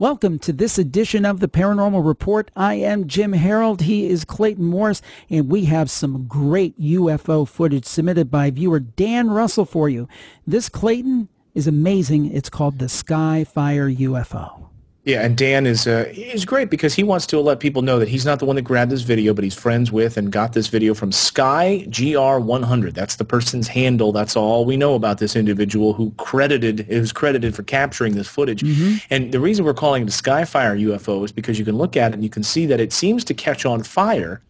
Welcome to this edition of the Paranormal Report. I am Jim Harold. He is Clayton Morris, and we have some great UFO footage submitted by viewer Dan Russell for you. This, Clayton, is amazing. It's called the Sky Fire UFO. Yeah, and Dan is great because he wants to let people know that he's not the one that grabbed this video, but he's friends with and got this video from Sky GR100. That's the person's handle. That's all we know about this individual who is credited for capturing this footage. And the reason we're calling it a Sky Fire UFO is because you can look at it and you can see that it seems to catch on fire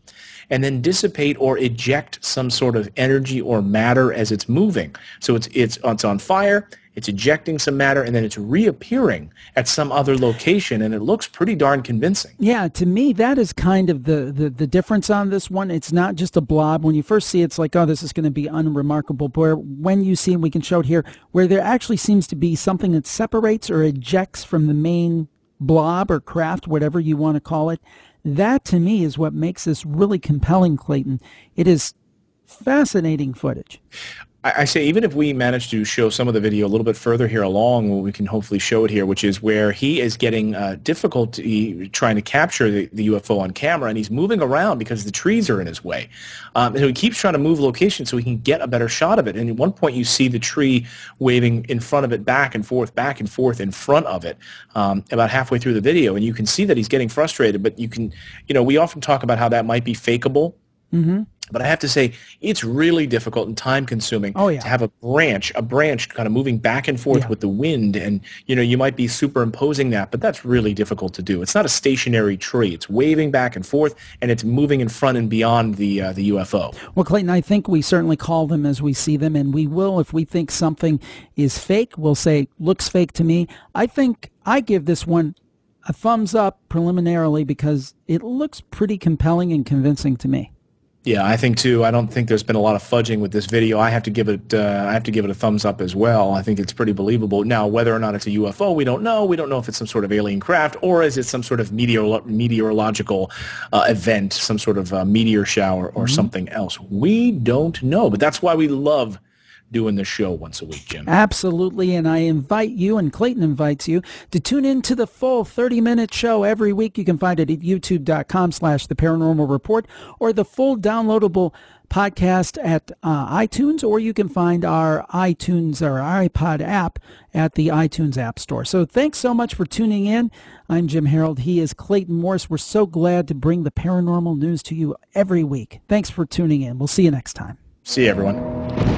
and then dissipate or eject some sort of energy or matter as it's moving. So it's on fire, it's ejecting some matter, and then it's reappearing at some other location, and it looks pretty darn convincing. Yeah, to me, that is kind of the difference on this one. It's not just a blob. When you first see it, it's like, oh, this is going to be unremarkable. But when you see, and we can show it here, where there actually seems to be something that separates or ejects from the main blob or craft, whatever you want to call it, that to me is what makes this really compelling, Clayton. It is fascinating footage. I say even if we manage to show some of the video a little bit further here along, we can hopefully show it here, which is where he is getting difficulty trying to capture the UFO on camera, and he's moving around because the trees are in his way. And so he keeps trying to move location so he can get a better shot of it. And at one point you see the tree waving in front of it, back and forth in front of it, about halfway through the video. And you can see that he's getting frustrated, but we often talk about how that might be fakeable. But I have to say, it's really difficult and time-consuming to have a branch kind of moving back and forth with the wind, and you might be superimposing that, but that's really difficult to do. It's not a stationary tree; it's waving back and forth, and it's moving in front and beyond the UFO. Well, Clayton, I think we certainly call them as we see them, and we will, if we think something is fake, we'll say looks fake to me. I think I give this one a thumbs up preliminarily because it looks pretty compelling and convincing to me. Yeah, I think too. I don't think there's been a lot of fudging with this video. I have to give it a thumbs up as well. I think it's pretty believable. Now, whether or not it's a UFO, we don't know. We don't know if it's some sort of alien craft or is it some sort of meteorological event, some sort of meteor shower or something else. We don't know, but that's why we love doing this show once a week, Jim. Absolutely, and I invite you, and Clayton invites you, to tune in to the full 30-minute show every week. You can find it at youtube.com/The Paranormal Report, or the full downloadable podcast at iTunes, or you can find our iTunes or our iPod app at the iTunes App Store. So thanks so much for tuning in. I'm Jim Harold. He is Clayton Morris. We're so glad to bring the paranormal news to you every week. Thanks for tuning in. We'll see you next time. See you, everyone.